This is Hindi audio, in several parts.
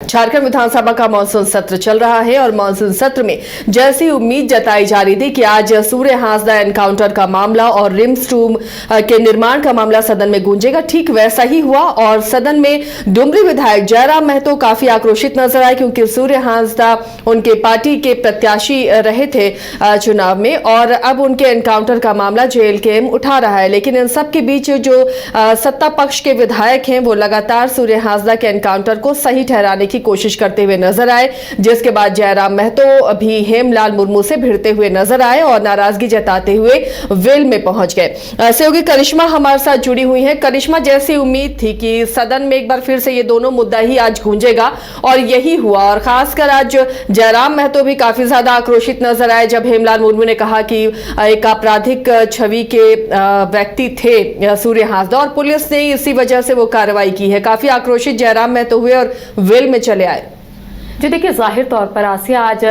झारखंड विधानसभा का मानसून सत्र चल रहा है और मानसून सत्र में जैसी उम्मीद जताई जा रही थी कि आज सूर्य हांसदा एनकाउंटर का मामला और रिम्स 2 के निर्माण का मामला सदन में गूंजेगा, ठीक वैसा ही हुआ और सदन में डुमरी विधायक जयराम महतो काफी आक्रोशित नजर आए क्योंकि सूर्य हांसदा उनके पार्टी के प्रत्याशी रहे थे चुनाव में और अब उनके एनकाउंटर का मामला जेएलकेएम उठा रहा है। लेकिन इन सब के बीच जो सत्ता पक्ष के विधायक हैं वो लगातार सूर्य हांसदा के एनकाउंटर को सही ठहराने की कोशिश करते हुए नजर आए, जिसके बाद जयराम महतो भी हेमलाल मुर्मू से भिड़ते हुए नजर आए और नाराजगी जताते हुए वेल में पहुंच गए। सहयोगी करिश्मा हमारे साथ जुड़ी हुई हैं। करिश्मा, जैसी उम्मीद थी कि सदन में एक बार फिर से ये दोनों मुद्दा ही आज गूंजेगा और यही हुआ और खासकर आज जयराम महतो भी काफी ज्यादा आक्रोशित नजर आए जब हेमलाल मुर्मू ने कहा कि एक आपराधिक छवि के व्यक्ति थे सूर्य हांसदा और पुलिस ने इसी वजह से वो कार्रवाई की है। काफी आक्रोशित जयराम महतो हुए और वेल में चले आए। जी देखिए, जाहिर तौर पर आसिया आज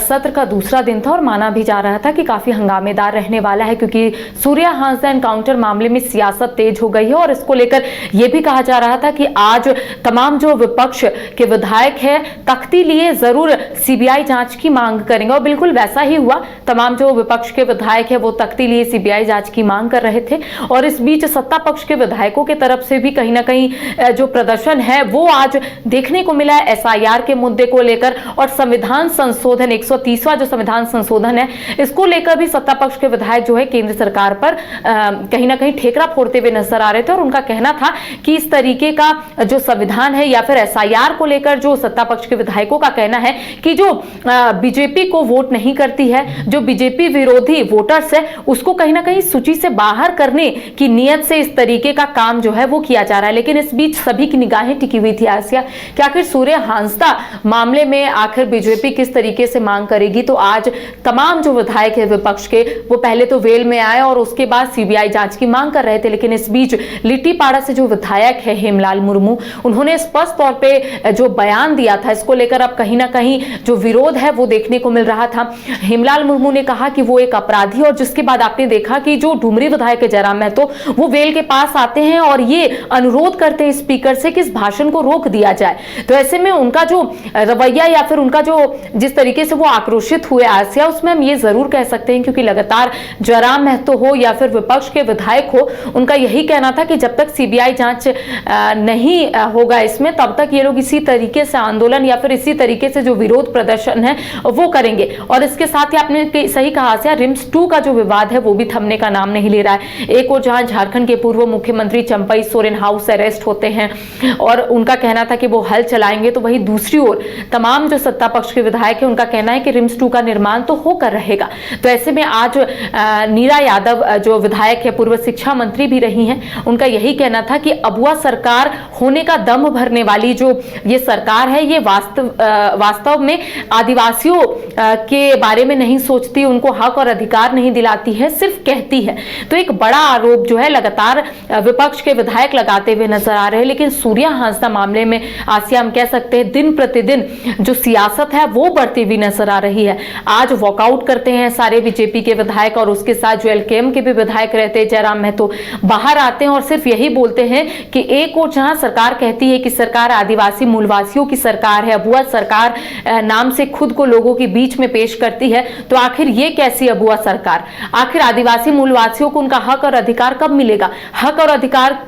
सत्र का दूसरा दिन था और माना भी जा रहा था कि काफी हंगामेदार रहने वाला है क्योंकि सूर्य हांसदा एनकाउंटर मामले में सियासत तेज हो गई है और इसको लेकर यह भी कहा जा रहा था कि आज तमाम जो विपक्ष के विधायक है तख्ती लिए जरूर सीबीआई जांच की मांग करेंगे और बिल्कुल वैसा ही हुआ। तमाम जो विपक्ष के विधायक है वो तख्ती लिए सीबीआई जांच की मांग कर रहे थे और इस बीच सत्ता पक्ष के विधायकों की तरफ से भी कहीं ना कहीं जो प्रदर्शन है वो आज देखने को मिला है एसआईआर के मुद्दे को लेकर और संविधान संशोधन 130वां जो संविधान संशोधन है इसको लेकर भी सत्ता पक्ष के विधायक जो है केंद्र सरकार पर कहीं ना कहीं ठेकरा फोड़ते हुए नजर आ रहे थे और उनका कहना था कि इस तरीके का जो संविधान है या फिर एसआईआर को लेकर जो सत्ता पक्ष के विधायकों का कहना है कि जो बीजेपी को वोट नहीं करती है, जो बीजेपी विरोधी वोटर्स है उसको कहीं ना कहीं सूची से बाहर करने की नीयत से इस तरीके का काम जो है वो किया जा रहा है। लेकिन इस बीच सभी की निगाहें टिकी हुई थी आसिया कि आखिर सूर्य हांसदा मामले में आखिर बीजेपी किस तरीके से मांग करेगी। तो आज तमाम जो विधायक है विपक्ष के वो पहले तो वेल में आए और उसके बाद सीबीआई जांच की मांग कर रहे थे। लेकिन इस बीच लिट्टीपाड़ा से जो विधायक है हेमलाल मुर्मू उन्होंने स्पष्ट तौर पे जो बयान दिया था इसको लेकर अब कहीं ना कहीं जो विरोध है वो देखने को मिल रहा था। हेमलाल मुर्मू ने कहा कि वो एक अपराधी और जिसके बाद आपने देखा कि जो डुमरी विधायक है जयराम महतो वो वेल के पास आते हैं और ये अनुरोध करते हैं स्पीकर से कि इस भाषण को रोक दिया जाए। तो ऐसे में उनका जो रवैया या फिर उनका जो जिस तरीके से वो आक्रोशित हुए आसिया उसमें हम ये जरूर कह सकते हैं क्योंकि लगातार जयराम महतो हो या फिर विपक्ष के विधायक हो उनका यही कहना था कि जब तक सीबीआई जांच नहीं होगा इसमें तब तक ये लोग इसी तरीके से आंदोलन या फिर इसी तरीके से जो विरोध प्रदर्शन है वो करेंगे। और इसके साथ ही आपने सही कहा आसिया, रिम्स 2 का जो विवाद है वो भी थमने का नाम नहीं ले रहा है। एक और जहां झारखंड के पूर्व मुख्यमंत्री चंपई सोरेन हाउस अरेस्ट होते हैं और उनका कहना था कि वो हल चलाएंगे, तो वही दूसरी ओर तमाम जो सत्ता पक्ष के विधायक है उनका कहना है कि रिम्स 2 का निर्माण तो होकर रहेगा। तो ऐसे में आज नीरा यादव जो विधायक है पूर्व शिक्षा मंत्री भी रही हैं, उनका यही कहना था कि अबुआ सरकार होने का दम भरने वाली जो ये सरकार है ये वास्तव में आदिवासियों के बारे में नहीं सोचती, उनको हक और अधिकार नहीं दिलाती है, सिर्फ कहती है। तो एक बड़ा आरोप जो है लगातार विपक्ष के विधायक लगाते हुए नजर आ रहे हैं। लेकिन सूर्य हांसदा मामले में आसिया हम कह सकते हैं दिन प्रतिदिन जो सियासत है वो बढ़ती हुई नजर आ रही है। आज वॉकआउट करते हैं सारे बीजेपी के विधायक और उसके साथ जो जेएलकेएम के भी विधायक रहते हैं जयराम महतो बाहर आते हैं और सिर्फ यही बोलते हैं कि एक और जहां सरकार कहती है कि सरकार आदिवासी मूलवासियों की सरकार है, अबुआ सरकार नाम से खुद को लोगों के बीच में पेश करती है, तो आखिर ये कैसी अबुआ सरकार? आखिर आदिवासी मूलवासियों को उनका हक और अधिकार कब मिलेगा? हक और अधिकार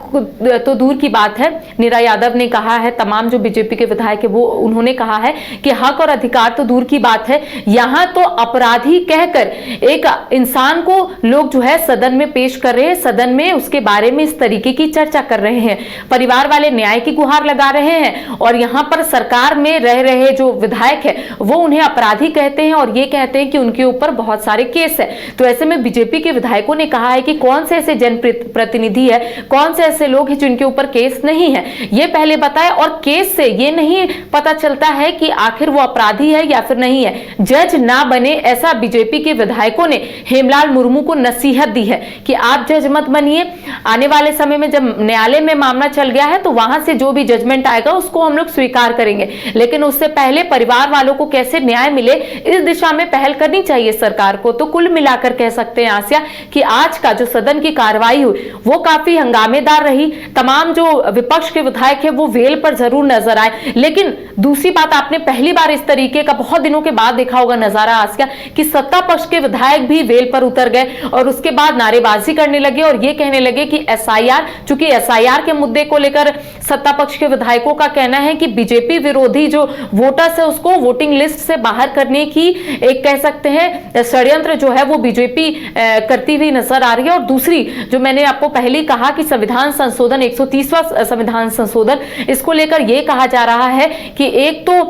तो दूर की बात है, नीरा यादव ने कहा है, तमाम जो बीजेपी के विधायक है वो उन्होंने कहा है कि हक और अधिकार तो दूर की बात है, यहां तो अपराधी कहकर एक इंसान को लोग जो है सदन में पेश कर रहे हैं, सदन में उसके बारे में इस तरीके की चर्चा कर रहे हैं, परिवार वाले न्याय की गुहार लगा रहे हैं और यहां पर सरकार में रह रहे जो विधायक है वो उन्हें अपराधी कहते हैं और ये कहते हैं कि उनके ऊपर बहुत सारे केस है। तो ऐसे में बीजेपी के विधायकों ने कहा है कि कौन से ऐसे जनप्रतिनिधि है, कौन से ऐसे लोग हैं जिनके ऊपर केस नहीं है, ये पहले बताए। और केस से ये नहीं पता चलता है कि आखिर वो अपराधी है या फिर नहीं है। जज ना बने ऐसा बीजेपी के विधायकों ने हेमलाल मुर्मू को नसीहत दी है कि आप जज मत बनिए। आने वाले समय में जब न्यायालय में मामला चल गया है तो वहां से जो भी जजमेंट आएगा उसको हम लोग स्वीकार करेंगे, लेकिन उससे पहले परिवार वालों को कैसे न्याय मिले इस दिशा में पहल करनी चाहिए सरकार को। तो कुल मिलाकर कह सकते हैं आसिया कि आज का जो सदन की कार्रवाई हुई वो काफी हंगामेदार रही। तमाम जो विपक्ष के विधायक है वो वेल पर जरूर नजर आए, लेकिन दूसरी बात आपने पहली बार इस तरीके का बहुत दिनों के बाद देखा होगा नजारा आसिया कि सत्ता पक्ष के विधायक भी वेल पर उतर गए और उसके बाद नारेबाजी करने लगे और ये कहने लगे कि एसआईआर, चूंकि एसआईआर के मुद्दे को लेकर सत्ता पक्ष के विधायकों का कहना है कि बीजेपी विरोधी जो वोटर्स है उसको वोटिंग लिस्ट से बाहर करने की एक कह सकते हैं षड्यंत्र जो है वो बीजेपी करती हुई नजर आ रही है। और दूसरी जो मैंने आपको पहले ही कहा कि संविधान संशोधन 130वां संविधान संशोधन, इसको लेकर यह कहा जा रहा है कि एक तो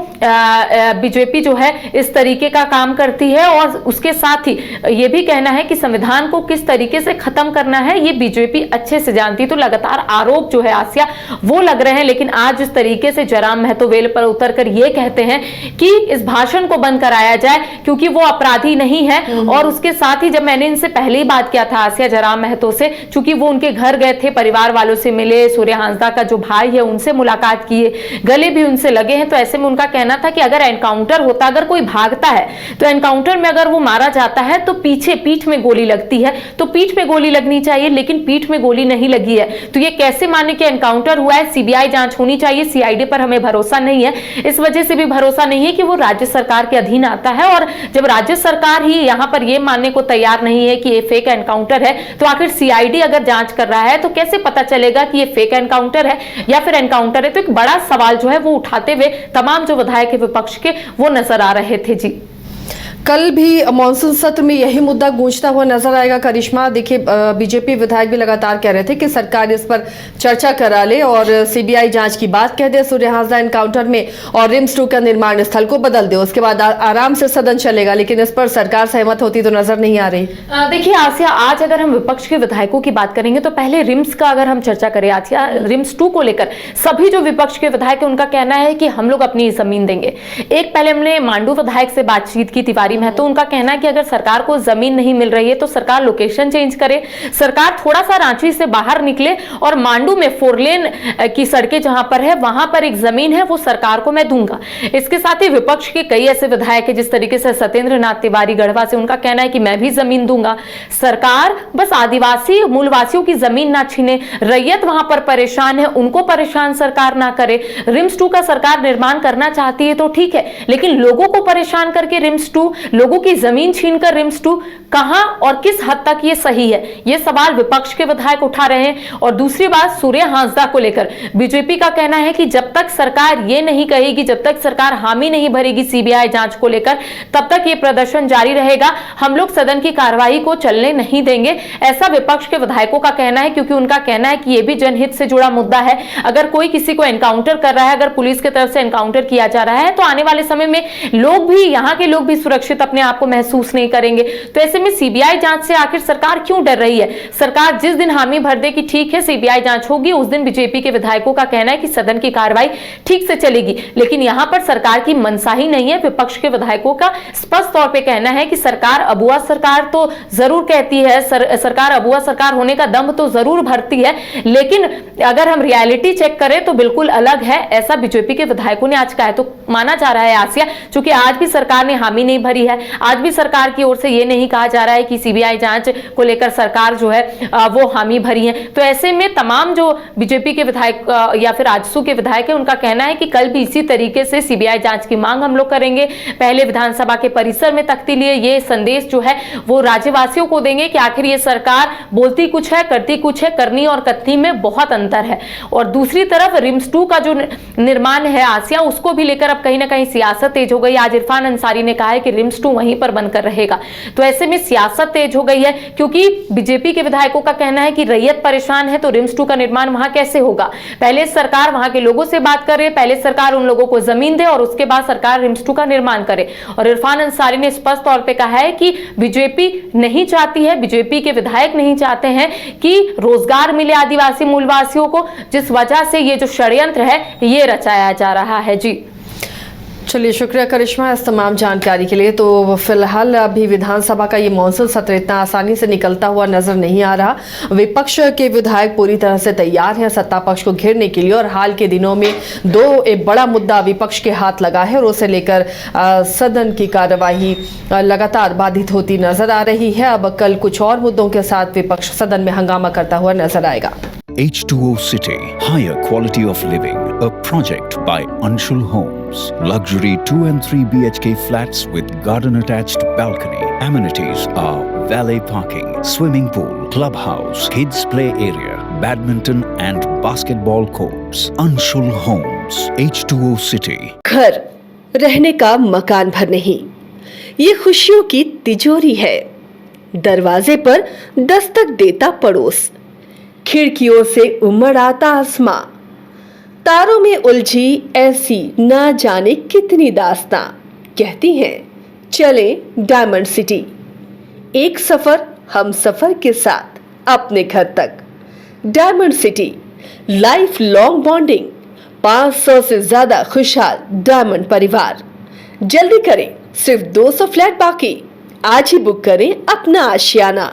बीजेपी जो है इस तरीके का काम करती है और उसके साथ ही यह भी कहना है कि संविधान को किस तरीके से खत्म करना है ये बीजेपी अच्छे से जानती। तो लगातार आरोप जो है आसिया वो लग रहे हैं, लेकिन आज जिस तरीके से जयराम महतो वेल पर उतरकर ये कहते हैं कि इस भाषण को बंद कराया जाए क्योंकि वो अपराधी नहीं है। और उसके साथ ही जब मैंने इनसे पहले ही बात किया था आसिया जयराम महतो से, चूंकि वो उनके घर गए थे, परिवार वालों से मिले, सूर्य हांसदा का जो भाई है उनसे मुलाकात किए, गले भी उनसे लगे हैं, तो ऐसे में उनका कहना था कि अगर एनकाउंटर होता, अगर कोई भागता है तो एनकाउंटर में अगर वो मारा जाता है तो पीछे पीठ में गोली लगती है, तो पीठ में गोली लगनी चाहिए, लेकिन पीठ में गोली नहीं लगी है, तो ये कैसे माने कि एनकाउंटर हुआ है। सीबीआई जांच होनी चाहिए, सीआईडी पर हमें भरोसा नहीं है। इस वजह से भी भरोसा नहीं है कि वो राज्य सरकार के अधीन आता है, और जब राज्य सरकार ही यहां पर यह मानने को तैयार नहीं है कि ये फेक एनकाउंटर है, तो आखिर सीआईडी अगर जांच कर रहा है तो कैसे पता चलेगा कि ये फेक एनकाउंटर है या फिर एनकाउंटर है। तो एक बड़ा सवाल जो है वो उठाते हुए तमाम जो विधायक विपक्ष के वो नजर आ रहे थे। जी, कल भी मानसून सत्र में यही मुद्दा गूंजता हुआ नजर आएगा। करिश्मा, देखिए बीजेपी विधायक भी लगातार कह रहे थे कि सरकार इस पर चर्चा करा ले और सीबीआई जांच की बात कह दे सूर्य हांसदा एनकाउंटर में और रिम्स 2 का निर्माण स्थल को बदल दे, उसके बाद आराम से सदन चलेगा, लेकिन इस पर सरकार सहमत होती तो नजर नहीं आ रही। देखिए आसिया, आज अगर हम विपक्ष के विधायकों की बात करेंगे तो पहले रिम्स का अगर हम चर्चा करें आसिया, रिम्स 2 को लेकर सभी जो विपक्ष के विधायक है उनका कहना है कि हम लोग अपनी जमीन देंगे। एक पहले हमने मांडू विधायक से बातचीत की, तिवारी में, तो उनका कहना है कि अगर सरकार को जमीन नहीं मिल रही है तो सरकार लोकेशन चेंज करे, सरकार थोड़ा सा रांची से बाहर निकले और मांडू में 4 लेन की सड़कें जहां पर है वहां पर एक जमीन है वो सरकार को मैं दूंगा। इसके साथ ही विपक्ष के कई ऐसे विधायक है, जिस तरीके से सत्येंद्र नाथ तिवारी गढ़वा से, उनका कहना है कि मैं भी जमीन दूंगा, सरकार बस आदिवासी मूलवासियों की जमीन ना छीने, रैयत वहां पर परेशान है उनको परेशान सरकार ना करे। रिम्स 2 का सरकार निर्माण करना चाहती है तो ठीक है, लेकिन लोगों को परेशान करके रिम्स 2, लोगों की जमीन छीनकर रिम्स 2, कहां और किस हद तक ये सही है, ये सवाल विपक्ष के विधायक उठा रहे हैं। और दूसरी बात सूर्य हांसदा को लेकर बीजेपी का कहना है कि जब तक सरकार ये नहीं कहेगी, जब तक सरकार हामी नहीं भरेगी सीबीआई जांच को लेकर, तब तक ये प्रदर्शन जारी रहेगा, हम लोग सदन की कार्रवाई को चलने नहीं देंगे, ऐसा विपक्ष के विधायकों का कहना है। क्योंकि उनका कहना है कि यह भी जनहित से जुड़ा मुद्दा है। अगर कोई किसी को एनकाउंटर कर रहा है, अगर पुलिस की तरफ से एनकाउंटर किया जा रहा है, तो आने वाले समय में लोग भी, यहां के लोग भी सुरक्षित अपने आप को महसूस नहीं करेंगे। तो ऐसे में सीबीआई जांच से आखिर सरकार क्यों डर रही है? सरकार जिस दिन हामी भर दे कि ठीक है सीबीआई जांच होगी, उस दिन बीजेपी के विधायकों का कहना है कि सदन की कार्रवाई ठीक से चलेगी, लेकिन यहां पर सरकार की मनसा ही नहीं है। विपक्ष के विधायकों का स्पष्ट तौर पे कहना है कि सरकार अबुआ सरकार तो जरूर कहती है, सरकार अबुआ सरकार होने का दम तो जरूर भरती है, लेकिन अगर हम रियलिटी चेक करें तो बिल्कुल अलग है, ऐसा बीजेपी के विधायकों ने आज कहा है। तो माना जा रहा है आसिया, क्योंकि आज भी सरकार ने हामी नहीं भरी है, आज भी सरकार की ओर से यह नहीं कहा जा रहा है कि सीबीआई जांच को लेकर सरकार जो है वो हामी भरी है। तो ऐसे में तमाम जो बीजेपी के विधायक या फिर आजसू के विधायक है, उनका कहना है कि कल भी इसी तरीके से सीबीआई जांच की मांग हम लोग करेंगे। पहले विधानसभा के परिसर में तख्ती लिए ये संदेश जो है वो राज्यवासियों को देंगे कि आखिर ये सरकार बोलती कुछ है, करती कुछ है, करनी और कथनी में बहुत अंतर है। और दूसरी तरफ रिम्स 2 का जो निर्माण है आसिया, उसको भी लेकर अब कहीं ना कहीं सियासत तेज हो गई। आज इरफान अंसारी ने कहा है कि रिम्स 2 वहीं पर बनकर रहेगा। तो ऐसे में सियासत तेज हो गई है, क्योंकि बीजेपी के विधायकों का कहना है कि रैयत परेशान है, तो रिम्स 2 का निर्माण वहां कैसे होगा? पहले सरकार वहां के लोगों से बात करे, पहले सरकार उन लोगों को जमीन दे और उसके बाद सरकार रिम्स 2 का निर्माण करे। और इरफान अंसारी ने स्पष्ट तौर पे कहा है कि बीजेपी नहीं चाहती है, बीजेपी के विधायक नहीं चाहते हैं कि रोजगार मिले आदिवासी मूलवासियों को, जिस वजह से ये जो षड्यंत्र है ये रचाया जा रहा है। जी, चलिए, शुक्रिया करिश्मा इस तमाम जानकारी के लिए। तो फिलहाल अभी विधानसभा का ये मानसून सत्र इतना आसानी से निकलता हुआ नजर नहीं आ रहा। विपक्ष के विधायक पूरी तरह से तैयार हैं सत्ता पक्ष को घेरने के लिए, और हाल के दिनों में एक बड़ा मुद्दा विपक्ष के हाथ लगा है और उसे लेकर सदन की कार्यवाही लगातार बाधित होती नजर आ रही है। अब कल कुछ और मुद्दों के साथ विपक्ष सदन में हंगामा करता हुआ नजर आएगा। H2O City, higher quality of living, a project by Anshul Homes. Luxury 2 and 3 BHK flats with garden attached balcony. Amenities are valet parking, swimming pool, clubhouse, kids play area, badminton and basketball courts. Anshul Homes, H2O City. घर रहने का मकान भर नहीं, ये खुशियों की तिजोरी है। दरवाजे पर दस्तक देता पड़ोस, खिड़कियों से उमड़ आता आसमां, तारों में उलझी ऐसी ना जाने कितनी दास्तां। कहती हैं चले डायमंड सिटी, एक सफर हम सफर के साथ अपने घर तक। Diamond city, life long bonding, 500 से ज्यादा खुशहाल डायमंड परिवार। जल्दी करें, सिर्फ 200 फ्लैट बाकी। आज ही बुक करें अपना आशियाना।